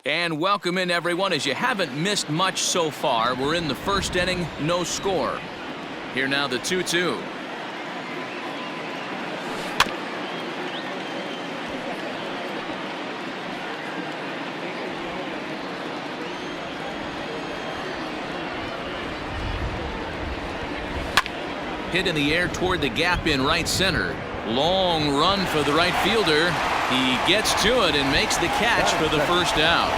And welcome in, everyone. As you haven't missed much so far, we're in the first inning, no score. Here now the 2-2. Hit in the air toward the gap in right center. Long run for the right fielder. He gets to it and makes the catch for the first out.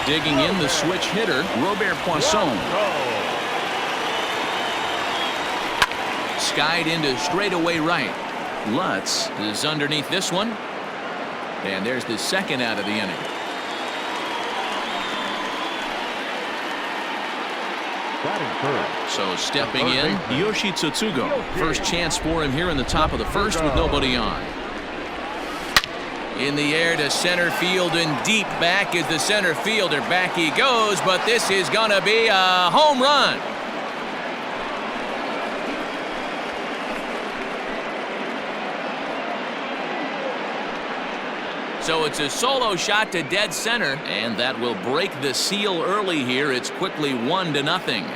Digging in the switch hitter, Robert Poisson. Skied into straightaway right. Lutz is underneath this one. And there's the second out of the inning. So stepping in, Yoshi Tsutsugo. First chance for him here in the top of the first with nobody on. In the air to center field and deep. Back is the center fielder. Back he goes, but this is going to be a home run. So it's a solo shot to dead center, and that will break the seal early here. It's quickly 1-0.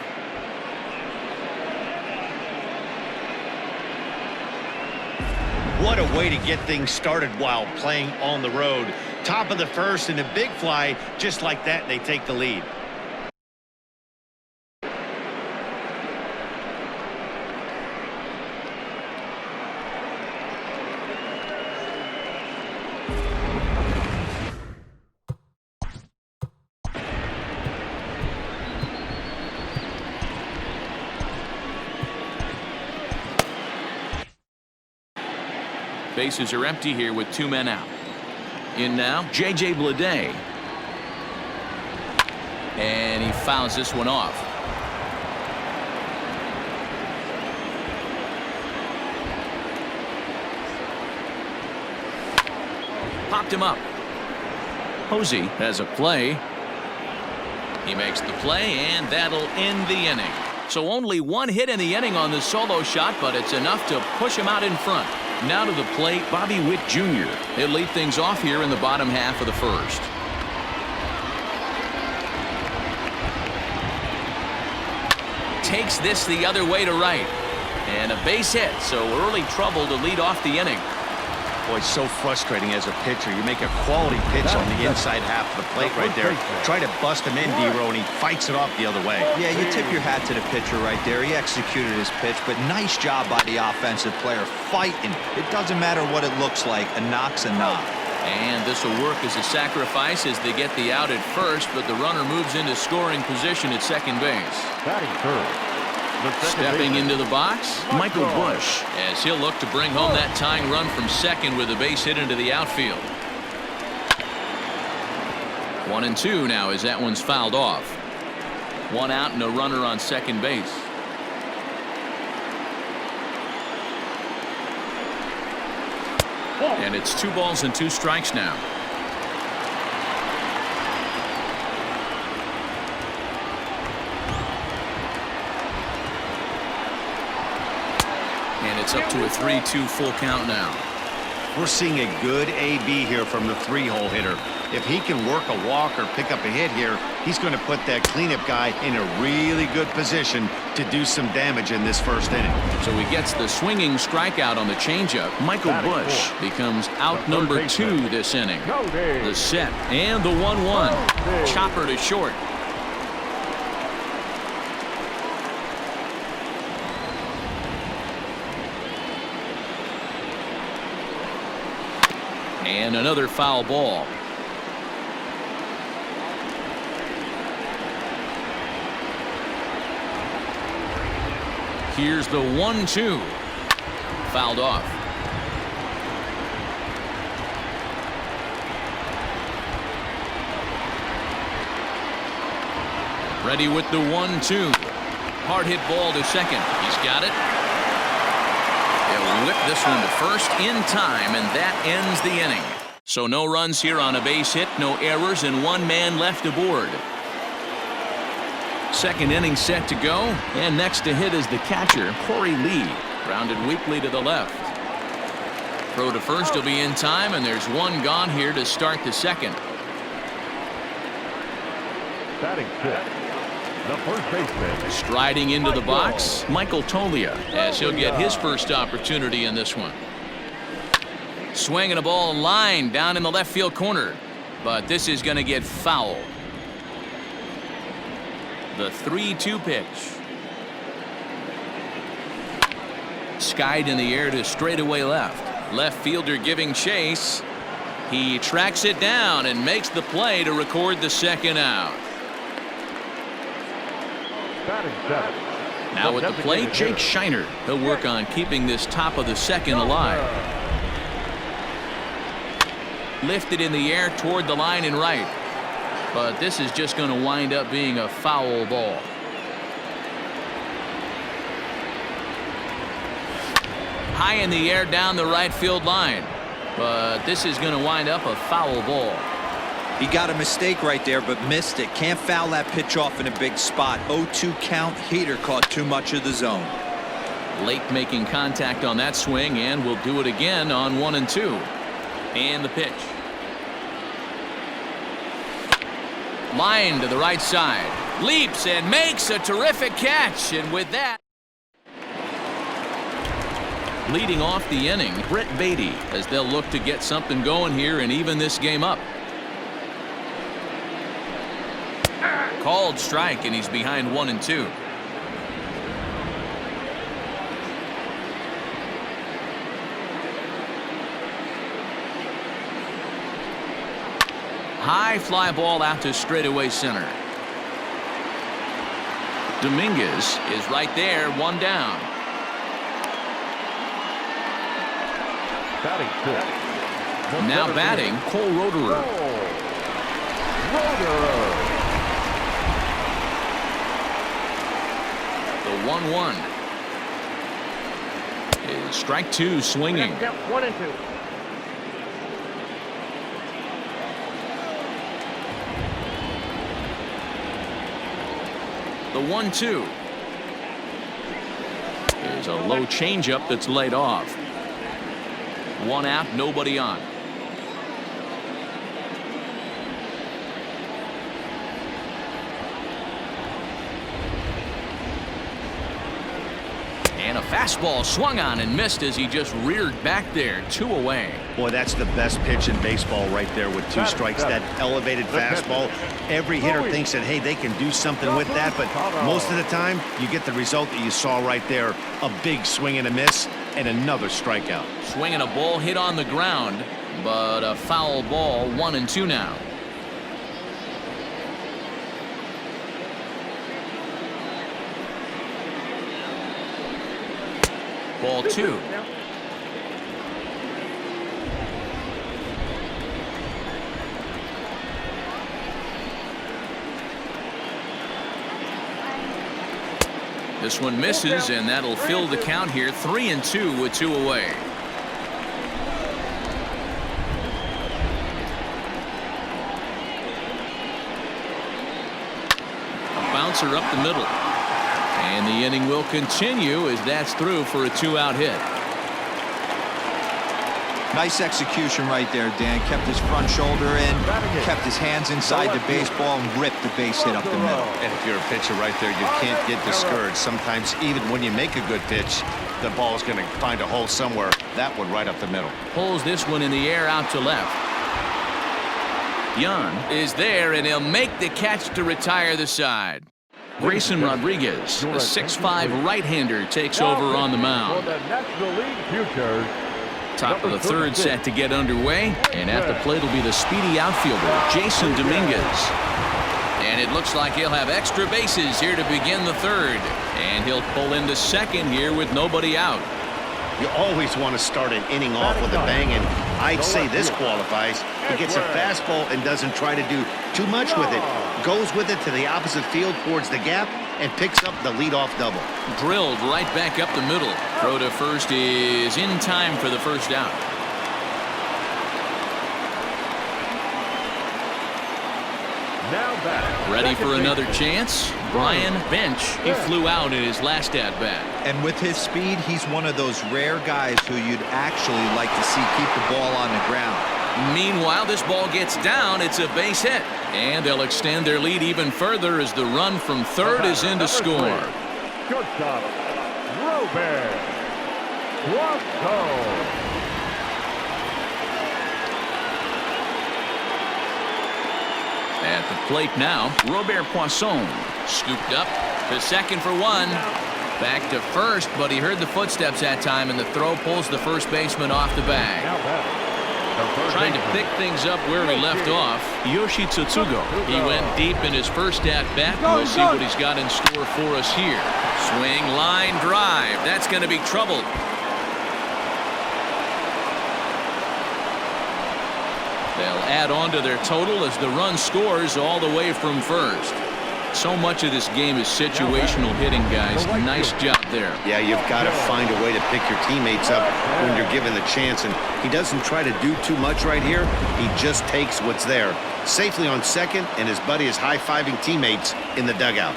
What a way to get things started while playing on the road. Top of the first and a big fly, just like that, they take the lead. Bases are empty here with 2 men out. In now, J.J. Bleday. And he fouls this one off. Popped him up. Posey has a play. He makes the play, and that'll end the inning. So only 1 hit in the inning on the solo shot, but it's enough to push him out in front. Now to the plate, Bobby Witt Jr. He'll lead things off here in the bottom half of the first. Takes this the other way to right. And a base hit, so early trouble to lead off the inning. Boy, it's so frustrating as a pitcher. You make a quality pitch on the inside half of the plate right there. Try to bust him in, D-Row, and he fights it off the other way. Yeah, you tip your hat to the pitcher right there. He executed his pitch, but nice job by the offensive player fighting. It doesn't matter what it looks like. A knock's a knock. And this will work as a sacrifice as they get the out at first, but the runner moves into scoring position at second base. Batting third. Stepping into the box, Michael Bush, as he'll look to bring home that tying run from second with a base hit into the outfield. 1-2 now as that one's fouled off. 1 out and a runner on second base. And it's 2 balls and 2 strikes now. It's up to a 3-2 full count now. We're seeing a good AB here from the 3-hole hitter. If he can work a walk or pick up a hit here, he's going to put that cleanup guy in a really good position to do some damage in this first inning. So he gets the swinging strikeout on the changeup. Michael Bush becomes out number 2 this inning. The set and the 1-1. Chopper to short. And another foul ball. Here's the 1-2. Fouled off. Ready with the 1-2. Hard hit ball to second. He's got it. They'll whip this one to first in time, and that ends the inning. So no runs here on a base hit, no errors, and 1 man left aboard. Second inning set to go, and next to hit is the catcher, Corey Lee, grounded weakly to the left. Throw to first will be in time, and there's 1 gone here to start the second. Batting fifth, the first baseman. Striding into the box, Michael Tolia, as he'll get his first opportunity in this one. Swinging a ball line down in the left field corner, but this is going to get fouled. The 3-2 pitch. Skied in the air to straightaway left. Left fielder giving chase. He tracks it down and makes the play to record the second out. Batting seventh. Now at the plate, Jake Shiner. He'll work on keeping this top of the second alive. Lifted in the air toward the line and right. But this is just going to wind up being a foul ball. High in the air down the right field line. But this is going to wind up a foul ball. He got a mistake right there, but missed it. Can't foul that pitch off in a big spot. 0-2 count. Heater caught too much of the zone. Late making contact on that swing, and will do it again on 1 and 2. And the pitch. Line to the right side. Leaps and makes a terrific catch. And with that, leading off the inning, Brett Beatty, as they'll look to get something going here and even this game up. Called strike, and he's behind 1 and 2. High fly ball out to straightaway center. Dominguez is right there, 1 down. Batting fifth. Now batting, Cole Roederer. The 1-1 is strike 2, swinging. 1 and 2. The 1-2 is a low changeup that's laid off. 1 out, nobody on. And a fastball swung on and missed as he just reared back there. 2 away. Boy, that's the best pitch in baseball right there with 2 strikes. That elevated fastball. Every hitter thinks that, hey, they can do something with that, but most of the time you get the result that you saw right there. A big swing and a miss and another strikeout. Swinging a ball hit on the ground, but a foul ball. 1 and 2 now. Ball 2. This one misses, and that'll fill the count here. 3 and 2 with 2 away. A bouncer up the middle. And the inning will continue as that's through for a 2-out hit. Nice execution right there, Dan. Kept his front shoulder in, kept his hands inside the baseball, and ripped the base hit up the middle. And if you're a pitcher right there, you can't get discouraged. Sometimes even when you make a good pitch, the ball's going to find a hole somewhere. That one right up the middle. Pulls this one in the air out to left. Young is there, and he'll make the catch to retire the side. Grayson Rodriguez, the 6'5" right-hander, takes over on the mound. Top of the third set to get underway, and at the plate will be the speedy outfielder, Jason Dominguez. And it looks like he'll have extra bases here to begin the third. And he'll pull into second here with nobody out. You always want to start an inning off with a bang, and I'd say this qualifies. He gets a fastball and doesn't try to do too much with it. Goes with it to the opposite field towards the gap and picks up the leadoff double. Drilled right back up the middle. Throw to first is in time for the first out. Ready for another chance? Brian Bench. He flew out in his last at-bat. And with his speed, he's one of those rare guys who you'd actually like to see keep the ball on the ground. Meanwhile, this ball gets down. It's a base hit. And they'll extend their lead even further as the run from third is in to score. Shortstop, Robert Poisson. At the plate now, Robert Poisson scooped up to second for one. Back to first, but he heard the footsteps that time, and the throw pulls the first baseman off the bag. Trying to pick things up where he left off, Yoshi Tsutsugo. He went deep in his first at-bat. We'll see what he's got in store for us here. Swing, line, drive. That's going to be trouble. They'll add on to their total as the run scores all the way from first. So much of this game is situational hitting, guys. Nice job there. Yeah, you've got to find a way to pick your teammates up when you're given the chance, and he doesn't try to do too much right here. He just takes what's there. Safely on second, and his buddy is high-fiving teammates in the dugout.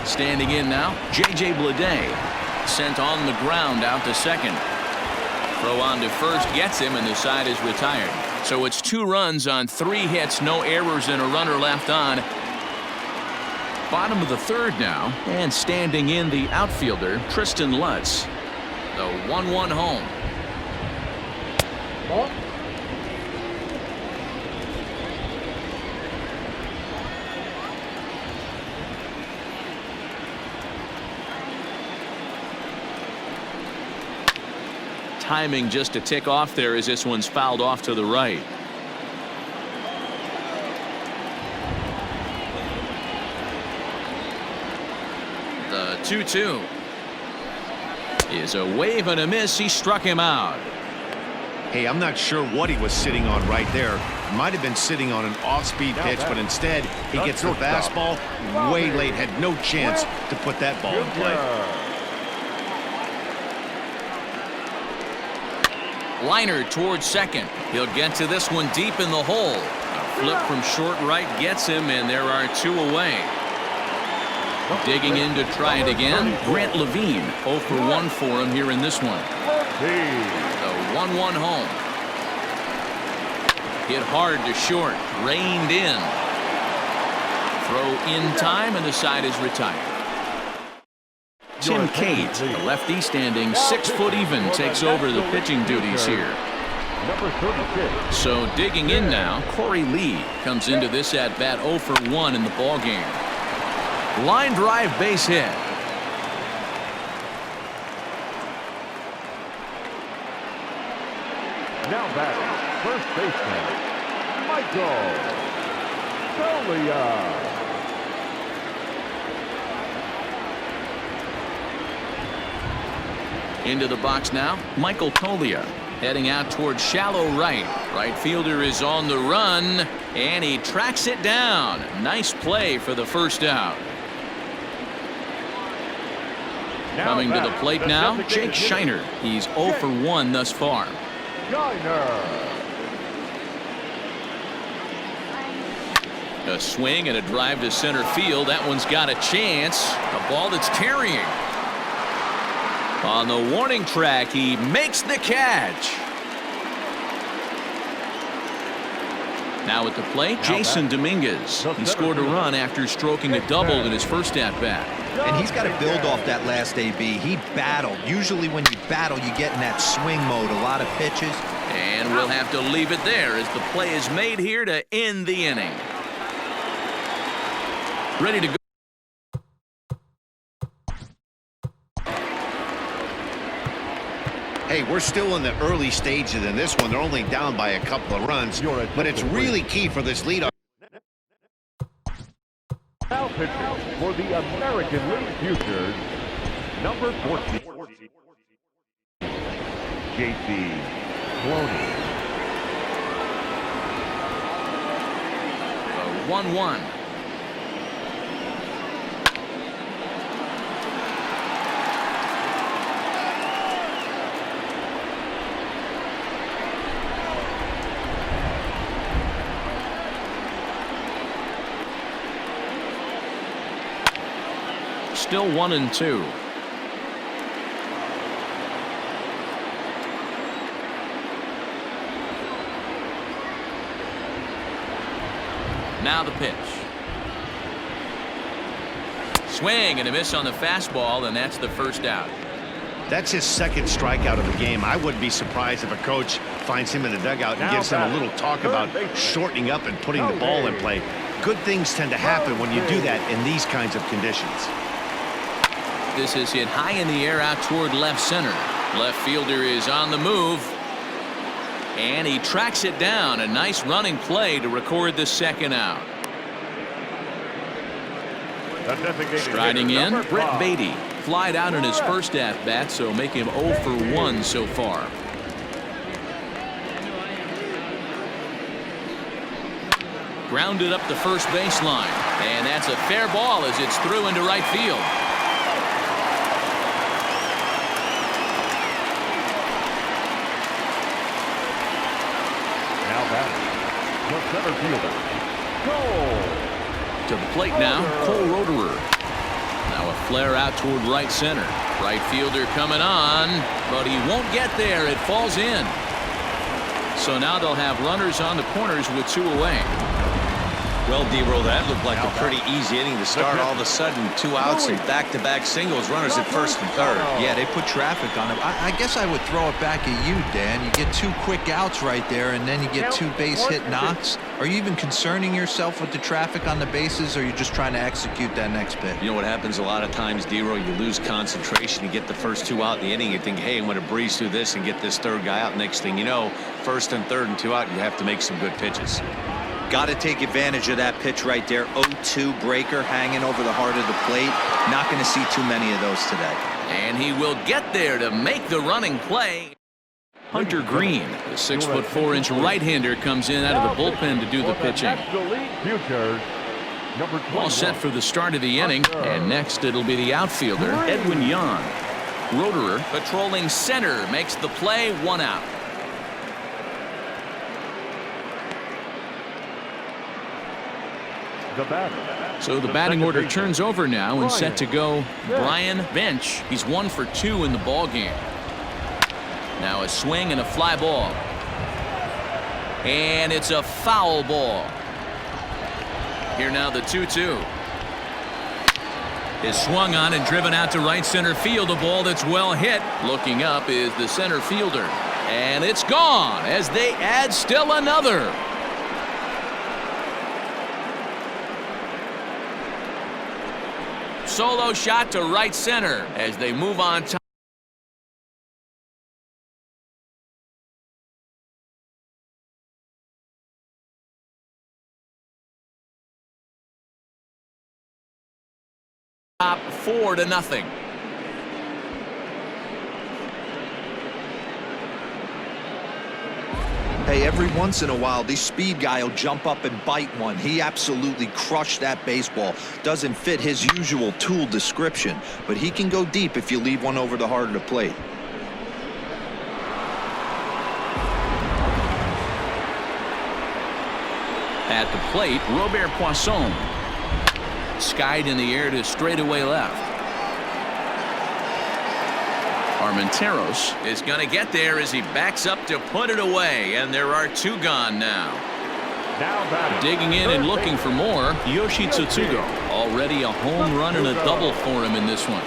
Standing in now, J.J. Bleday sent on the ground out to second. Throw on to first gets him, and the side is retired. So it's 2 runs on 3 hits, no errors, and a runner left on. Bottom of the third now, and standing in the outfielder, Tristan Lutz. The 1-1 home. Timing just a tick off there as this one's fouled off to the right. The 2-2 is a wave and a miss. He struck him out. Hey, I'm not sure what he was sitting on right there. Might have been sitting on an off-speed pitch, but instead he gets the fastball way late. Had no chance to put that ball in play. Liner towards second. He'll get to this one deep in the hole. A flip from short right gets him, and there are 2 away. Digging in to try it again, Grant Levine. 0 for 1 for him here in this one. The 1-1 home. Hit hard to short. Reined in. Throw in time, and the side is retired. Tim Cate, the lefty standing 6 foot even, takes over the pitching duties here. So digging in now, Corey Lee comes into this at bat 0 for 1 in the ball game. Line drive base hit. Now batting, first baseman, Michael Solia. Into the box now, Michael Tolia heading out towards shallow right. Right fielder is on the run, and he tracks it down. Nice play for the first out. Coming to the plate now, Jake Shiner. He's 0 for 1 thus far. A swing and a drive to center field. That one's got a chance. A ball that's carrying. On the warning track, he makes the catch. Now at the plate, Jason Dominguez. He scored a run after stroking a double in his first at-bat. And he's got to build off that last AB. He battled. Usually when you battle, you get in that swing mode. A lot of pitches. And we'll have to leave it there as the play is made here to end the inning. Ready to go. Hey, we're still in the early stages in this one. They're only down by a couple of runs, but it's really key for this lead. Now pitching for the American League Futures, number 14, J.C. Cloney. 1-1. Still 1-2. Now the pitch. Swing and a miss on the fastball, and that's the first out. That's his second strikeout of the game. I wouldn't be surprised if a coach finds him in the dugout and gives him a little talk about shortening up and putting the ball in play. Good things tend to happen when you do that in these kinds of conditions. This is hit high in the air out toward left center. Left fielder is on the move. And he tracks it down. A nice running play to record the second out. Striding in, Brett Beatty. Flied out in his first at-bat, so make him 0 for 1 so far. Grounded up the first baseline. And that's a fair ball as it's through into right field. Now batting, the center fielder, Cole. To the plate now, Cole Roederer. Now a flare out toward right center. Right fielder coming on, but he won't get there. It falls in. So now they'll have runners on the corners with 2 away. Well, D-Roll, that looked like a pretty easy inning to start. All of a sudden, 2 outs and back-to-back singles, runners at first and third. Yeah, they put traffic on him. I guess I would throw it back at you, Dan. You get 2 quick outs right there, and then you get 2 base hit knocks. Are you even concerning yourself with the traffic on the bases, or are you just trying to execute that next pitch? You know what happens a lot of times, D-Roll, you lose concentration. You get the first 2 out in the inning. You think, hey, I'm going to breeze through this and get this third guy out. Next thing you know, first and third and 2 out, you have to make some good pitches. Got to take advantage of that pitch right there. 0-2 breaker hanging over the heart of the plate. Not going to see too many of those today. And he will get there to make the running play. Hunter Green, the 6'4" right-hander, comes in out of the bullpen to do the pitching. All set for the start of the inning, and next it'll be the outfielder, Edwin Yan. Roederer, patrolling center, makes the play, 1 out. So the batting order turns over now and set to go Brian Bench. He's 1 for 2 in the ball game. Now a swing and a fly ball. And it's a foul ball. Here now the 2-2. Is swung on and driven out to right center field. A ball that's well hit. Looking up is the center fielder. And it's gone as they add still another. Solo shot to right center as they move on top. Top 4-0. Hey, every once in a while, this speed guy will jump up and bite one. He absolutely crushed that baseball. Doesn't fit his usual tool description, but he can go deep if you leave one over the heart of the plate. At the plate, Robert Poisson. Skied in the air to straightaway left. Armenteros is going to get there as he backs up to put it away, and there are 2 gone now. Digging in and looking for more, Yoshi Tsutsugo. Already a home run and a double for him in this one.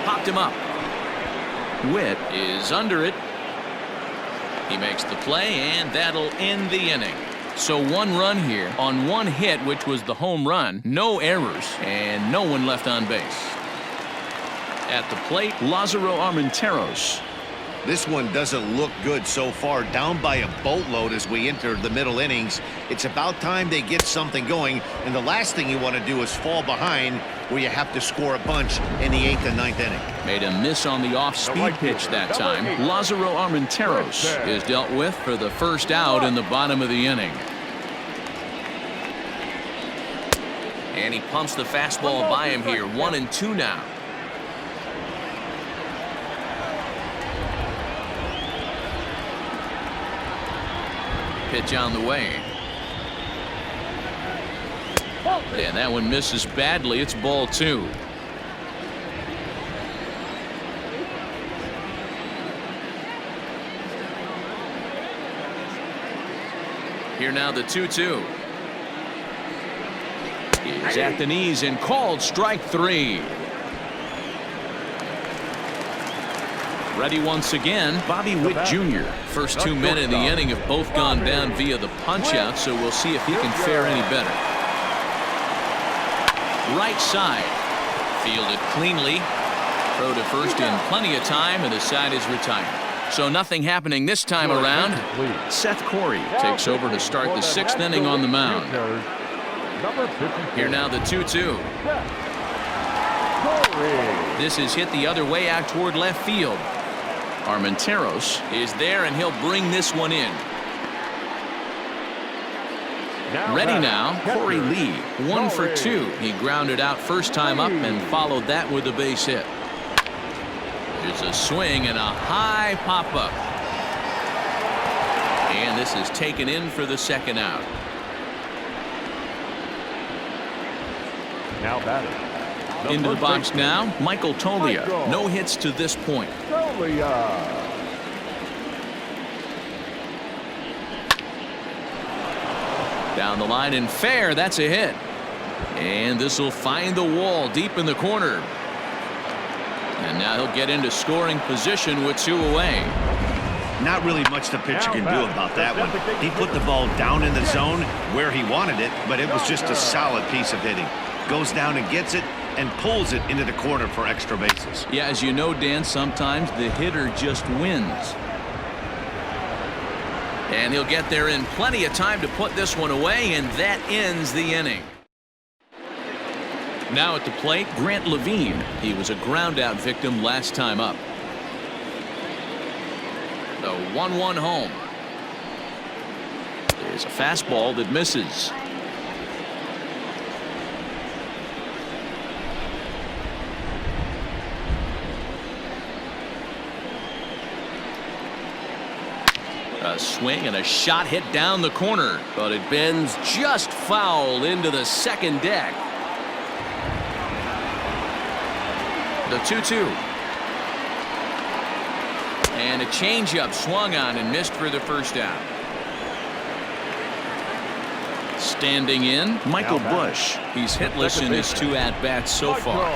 Popped him up. Witt is under it. He makes the play, and that'll end the inning. So 1 run here on 1 hit, which was the home run. No errors, and no one left on base. At the plate, Lázaro Armenteros. This one doesn't look good so far. Down by a boatload as we enter the middle innings. It's about time they get something going, and the last thing you want to do is fall behind where you have to score a bunch in the 8th and 9th inning. Made a miss on the off-speed pitch that time. Lázaro Armenteros is dealt with for the first out in the bottom of the inning. And he pumps the fastball by him here. 1-2 now. Pitch on the way. And that one misses badly. It's ball 2. Here now the 2-2. He's at the knees and called strike 3. Ready once again, Bobby Witt Jr. First 2 men in the inning have both gone down via the punch-out, so we'll see if he can fare any better. Right side. Fielded cleanly. Throw to first in plenty of time, and the side is retired. So nothing happening this time around. Seth Corey takes over to start the 6th inning on the mound. Here now the 2-2. This is hit the other way out toward left field. Armenteros is there, and he'll bring this one in. Ready now, Corey Lee, 1 for 2. He grounded out first time up and followed that with a base hit. There's a swing and a high pop-up. And this is taken in for the 2nd out. Now batting. Into the box now, Michael Toglia. No hits to this point. Down the line and fair, that's a hit. And this will find the wall deep in the corner. And now he'll get into scoring position with 2 away. Not really much the pitcher can do about that one. He put the ball down in the zone where he wanted it, but it was just a solid piece of hitting. Goes down and gets it and pulls it into the corner for extra bases. Yeah, as you know, Dan, sometimes the hitter just wins. And he'll get there in plenty of time to put this one away, and that ends the inning. Now at the plate, Grant Levine. He was a ground-out victim last time up. The 1-1 home. There's a fastball that misses. A swing and a shot hit down the corner, but it bends just foul into the 2nd deck. The 2-2. And a changeup swung on and missed for the 1st out. Standing in, Michael Bush. He's hitless in his 2 at-bats so far.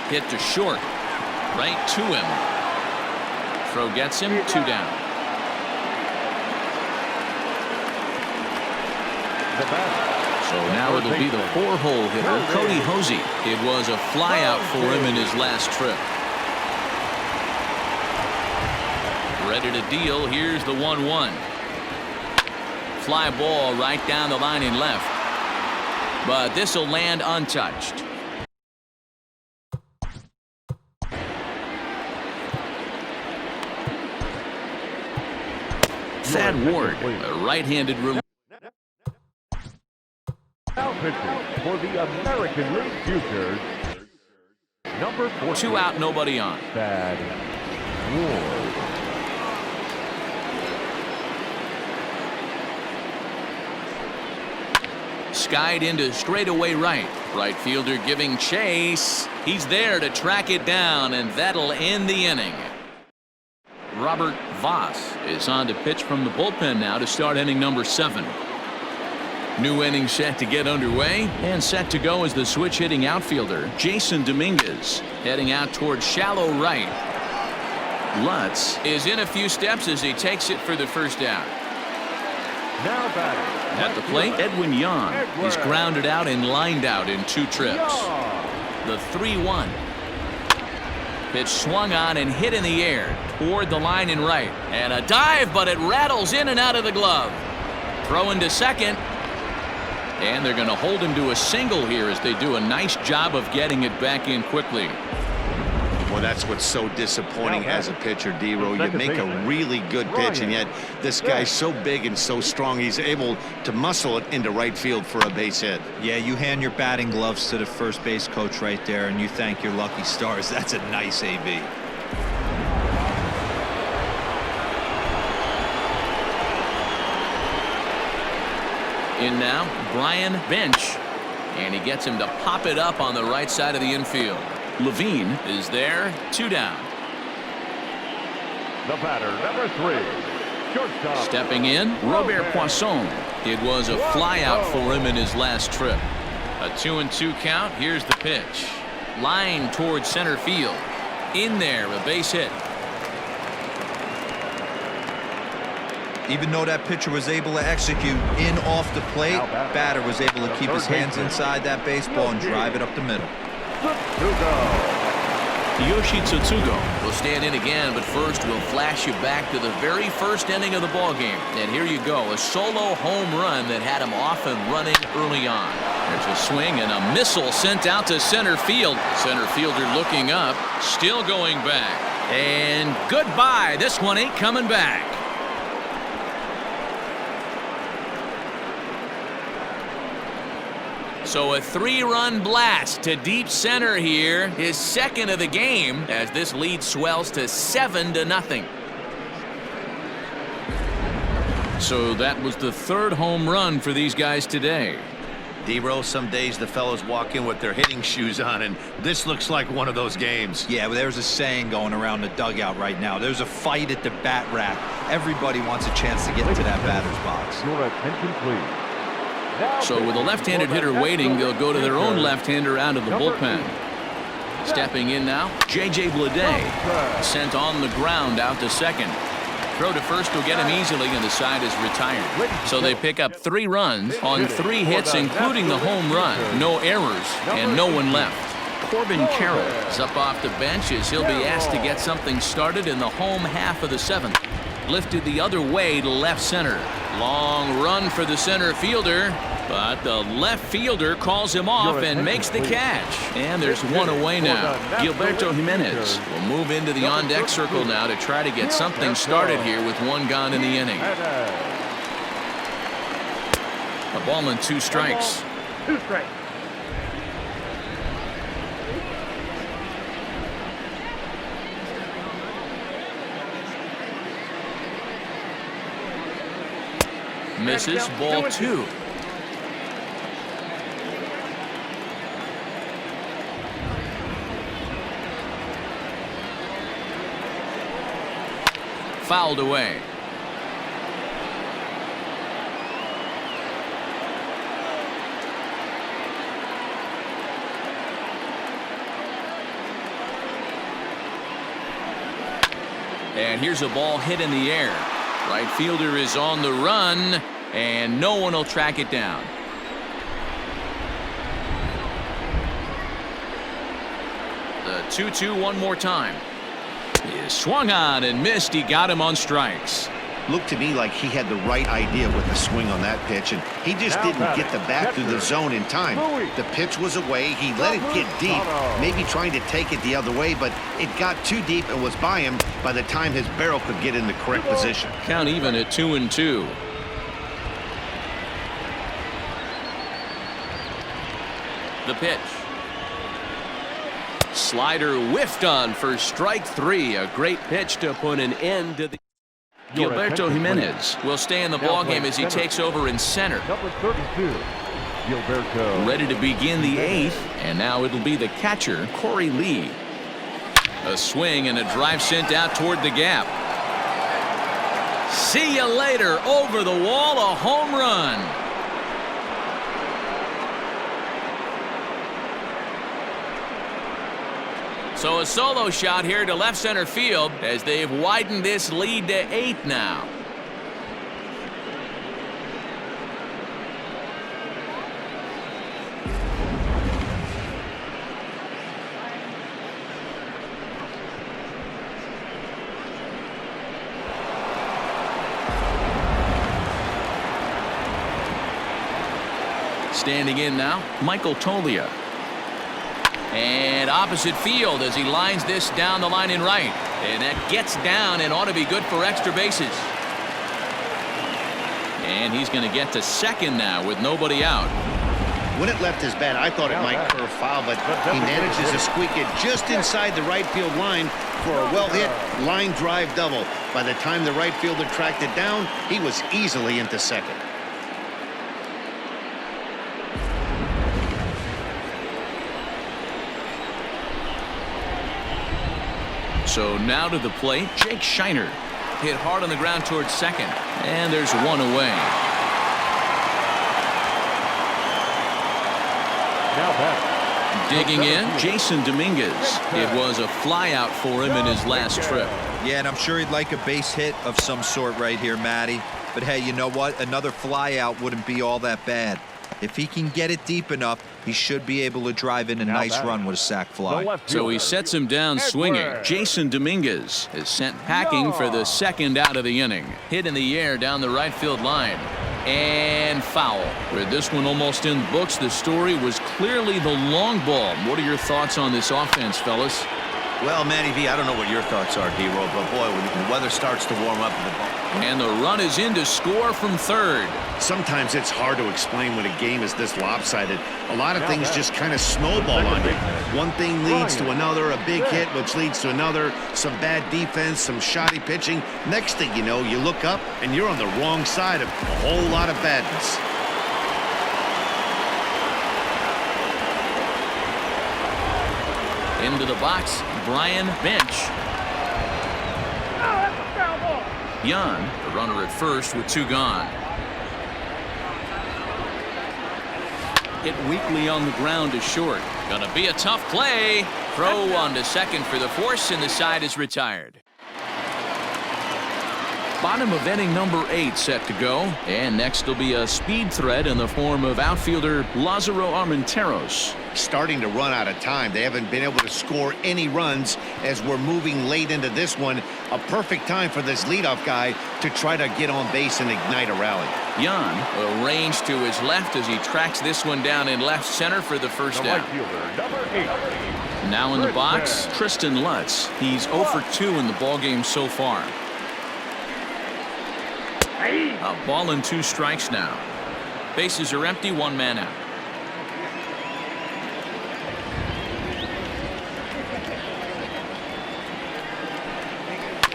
Hit to short. Right to him. Throw gets him, 2 down. So now it'll be the 4-hole hitter, Cody Hosey. It was a flyout for him in his last trip. Ready to deal. Here's the 1-1. Fly ball right down the line and left. But this will land untouched. Thad Ward, a right-handed reliever. Now pitching for the American League Futures, number 4. 2 out, nobody on. Thad Ward. Skied into straightaway right. Right fielder giving chase. He's there to track it down, and that'll end the inning. Robert Voss is on to pitch from the bullpen now to start inning number 7. New inning set to get underway, and set to go is the switch hitting outfielder Jason Dominguez, heading out toward shallow right. Lutz is in a few steps as he takes it for the 1st out. Now batting. At the plate, Edwin Young. He's grounded out and lined out in 2 trips. The 3-1. Pitch swung on and hit in the air toward the line and right. And a dive, but it rattles in and out of the glove. Throw into second. And they're going to hold him to a single here as they do a nice job of getting it back in quickly. Well, that's what's so disappointing as a pitcher, D-Row. You make a really good pitch, and yet this guy's so big and so strong, he's able to muscle it into right field for a base hit. Yeah, you hand your batting gloves to the first base coach right there, and you thank your lucky stars. That's a nice AB. In now, Brian Bench. And he gets him to pop it up on the right side of the infield. Levine is there, 2 down. The batter, number 3, shortstop. Stepping in, Robert Poisson. It was a flyout for him in his last trip. A 2-2 count. Here's the pitch. Line towards center field. In there, a base hit. Even though that pitcher was able to execute in off the plate, batter was able to keep his hands inside that baseball and drive it up the middle. Yoshi Tsutsugo will stand in again, but first we'll flash you back to the very first inning of the ballgame. And here you go, a solo home run that had him off and running early on. There's a swing and a missile sent out to center field. Center fielder looking up, still going back. And goodbye, this one ain't coming back. So a 3-run blast to deep center here, his second of the game, as this lead swells to 7-0. So that was the third home run for these guys today. D-Rose, some days the fellows walk in with their hitting shoes on, and this looks like one of those games. Yeah, well, there's a saying going around the dugout right now. There's a fight at the bat rack. Everybody wants a chance to get into that batter's box. Your attention, please. So with a left-handed hitter waiting, they'll go to their own left-hander out of the bullpen. Stepping in now, J.J. Bleday sent on the ground out to second. Throw to first will get him easily, and the side is retired. So they pick up 3 runs on 3 hits, including the home run. No errors and no one left. Corbin Carroll is up off the bench as he'll be asked to get something started in the home half of the 7th. Lifted the other way to left center. Long run for the center fielder, but the left fielder calls him off and makes the catch. And there's one away now. Gilberto Jimenez will move into the on-deck circle now to try to get something started here with 1 gone in the inning. A ball and 2 strikes. 2 strikes. Misses, ball 2. Fouled away. And here's a ball hit in the air. Right fielder is on the run, and no one will track it down. The 2-2 one more time. He is swung on and missed. He got him on strikes. Looked to me like he had the right idea with the swing on that pitch, and he just didn't get the bat through the zone in time. The pitch was away. He let it get deep, maybe trying to take it the other way, but it got too deep and was by him by the time his barrel could get in the correct position. Count even at 2-2. The pitch. Slider whiffed on for strike 3. A great pitch to put an end to the... Gilberto Jimenez will stay in the ballgame as he takes over in center. Number 32, Gilberto. Ready to begin the 8th, and now it'll be the catcher, Corey Lee. A swing and a drive sent out toward the gap. See you later. Over the wall, a home run. So a solo shot here to left center field as they've widened this lead to 8 now. Standing in now, Michael Tolia. And opposite field as he lines this down the line in right. And that gets down and ought to be good for extra bases. And he's going to get to second now with nobody out. When it left his bat, I thought it might curve foul, but he manages to squeak it just inside the right field line for a well-hit line drive double. By the time the right fielder tracked it down, he was easily into second. So now to the plate, Jake Shiner. Hit hard on the ground towards second. And there's one away. Now back. Digging in, Jason Dominguez. It was a flyout for him in his last trip. Yeah, and I'm sure he'd like a base hit of some sort right here, Matty. But hey, you know what? Another flyout wouldn't be all that bad. If he can get it deep enough, he should be able to drive in a nice run with a sac fly. So he sets him down swinging. Jason Dominguez is sent packing for the second out of the inning. Hit in the air down the right field line. And foul. With this one almost in books, the story was clearly the long ball. What are your thoughts on this offense, fellas? Well, Matty V, I don't know what your thoughts are, D-Roll, but boy, when the weather starts to warm up and the ball. And the run is in to score from third. Sometimes it's hard to explain when a game is this lopsided. A lot of things just kind of snowball on you. One thing leads to another, a big hit, which leads to another, some bad defense, some shoddy pitching. Next thing you know, you look up and you're on the wrong side of a whole lot of badness. Into the box, Brian Bench. Jan, the runner at first with two gone. Hit weakly on the ground to short. Gonna be a tough play. Throw on to second for the force, and the side is retired. Bottom of inning number 8 set to go. And next will be a speed threat in the form of outfielder Lázaro Armenteros. Starting to run out of time. They haven't been able to score any runs as we're moving late into this one. A perfect time for this leadoff guy to try to get on base and ignite a rally. Jan arranged to his left as he tracks this one down in left center for the first down. Number 8. Now in the box, Tristan Lutz. He's 0 for 2 in the ballgame so far. A ball and 2 strikes now. Bases are empty, 1 man out.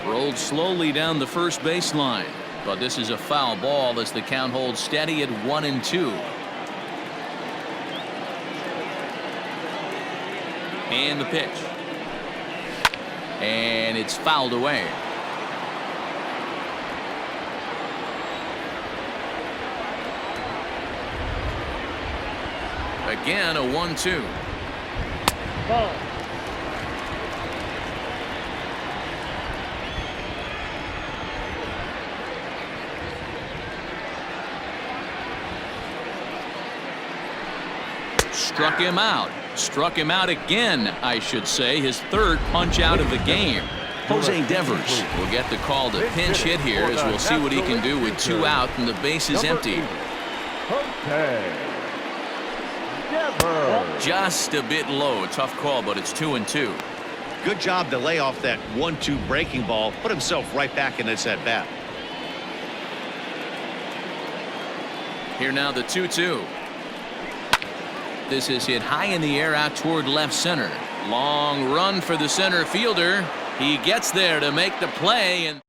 Rolled slowly down the first baseline, but this is a foul ball as the count holds steady at 1-2. And the pitch. And it's fouled away. Again, a 1-2. Ball. Struck him out. Struck him out again, I should say. His third punch out of the game. Jose Devers will get the call to pinch hit here as we'll see what he can do with 2 out and the base is empty. Just a bit low. Tough call, but it's 2-2. Good job to lay off that 1-2 breaking ball. Put himself right back in this at bat. Here now the 2-2. This is hit high in the air out toward left center. Long run for the center fielder. He gets there to make the play, and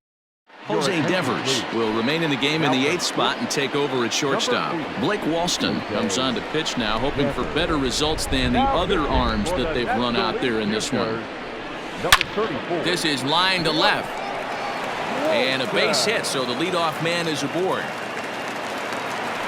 Jose Devers will remain in the game in the 8th spot and take over at shortstop. Blake Walston comes on to pitch now, hoping for better results than the other arms that they've run out there in this one. This is line to left. And a base hit, so the leadoff man is aboard.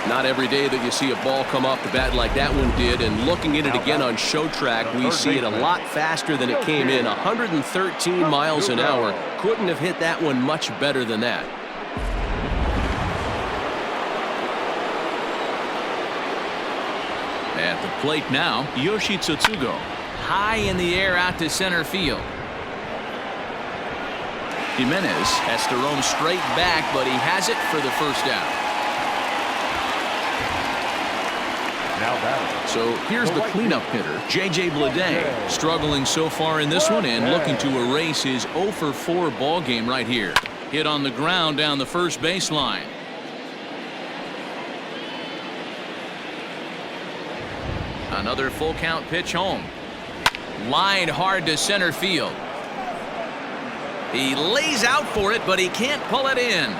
Not every day that you see a ball come off the bat like that one did, and looking at it again on show track, we see it a lot faster than it came in. 113 miles an hour. Couldn't have hit that one much better than that. At the plate now, Yoshi Tsutsugo. High in the air out to center field. Jimenez has to roam straight back, but he has it for the first out. So here's the cleanup hitter, J.J. Bleday, struggling so far in this one and looking to erase his 0 for 4 ball game right here. Hit on the ground down the first baseline. Another full count pitch home. Lined hard to center field. He lays out for it, but he can't pull it in.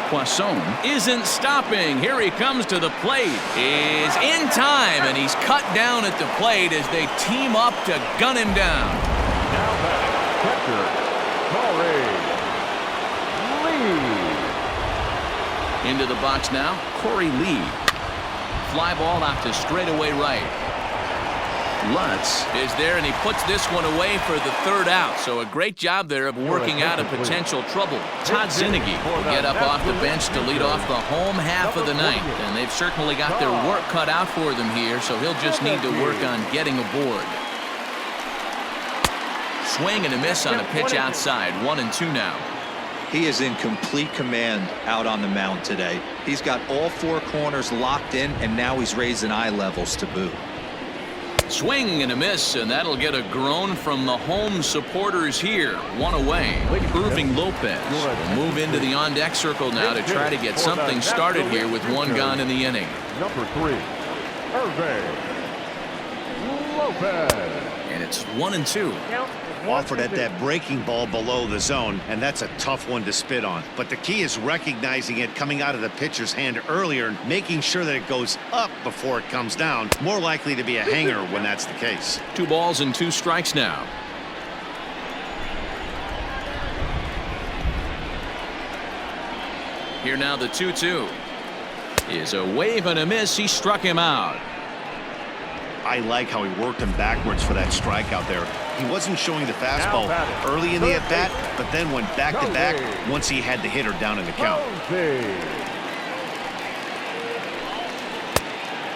Poisson isn't stopping. Here he comes to the plate. Is in time, and he's cut down at the plate as they team up to gun him down. Now batting, catcher, Corey Lee. Into the box now, Corey Lee. Fly ball out to straightaway right. Lutz is there, and he puts this one away for the third out. So a great job there of working out a potential trouble. Todd Zinnigy will get up off the bench to lead off the home half of the ninth. And they've certainly got their work cut out for them here, so he'll just need to work on getting aboard. Swing and a miss on a pitch outside. 1-2 now. He is in complete command out on the mound today. He's got all four corners locked in, and now he's raising eye levels to boot. Swing and a miss, and that'll get a groan from the home supporters here. One away. Irving Lopez will move into the on-deck circle now to try to get something started here with one gone in the inning. Number 3, Irving Lopez. And it's 1-2. Offered at that breaking ball below the zone, and that's a tough one to spit on. But the key is recognizing it coming out of the pitcher's hand earlier and making sure that it goes up before it comes down. More likely to be a hanger when that's the case. 2 balls and 2 strikes now. Here now the 2-2 is a wave and a miss. He struck him out. I like how he worked him backwards for that strikeout there. He wasn't showing the fastball early in the at-bat, but then went back-to-back once he had the hitter down in the count.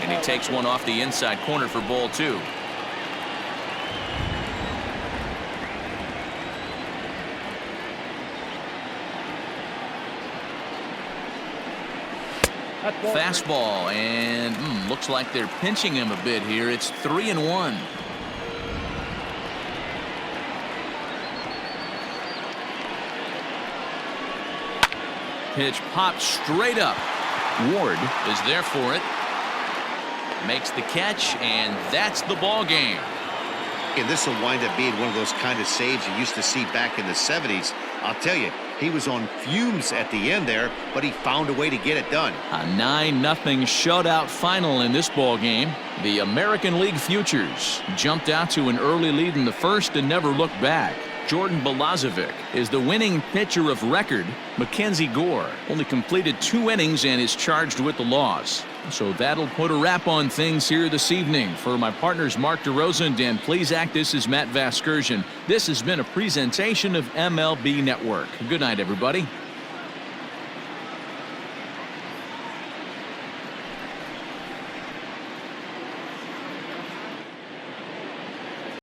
And he takes one off the inside corner for ball 2. Fastball, and looks like they're pinching him a bit here. It's 3-1. Pitch popped straight up. Ward is there for it. Makes the catch, and that's the ball game. And this will wind up being one of those kind of saves you used to see back in the 70s. I'll tell you, he was on fumes at the end there, but he found a way to get it done. A 9-0 shutout final in this ball game. The American League Futures jumped out to an early lead in the first and never looked back. Jordan Balazovic is the winning pitcher of record. Mackenzie Gore only completed 2 innings and is charged with the loss. So that'll put a wrap on things here this evening. For my partners Mark DeRosa and Dan Plesac, this is Matt Vasgersian. This has been a presentation of MLB Network. Good night, everybody.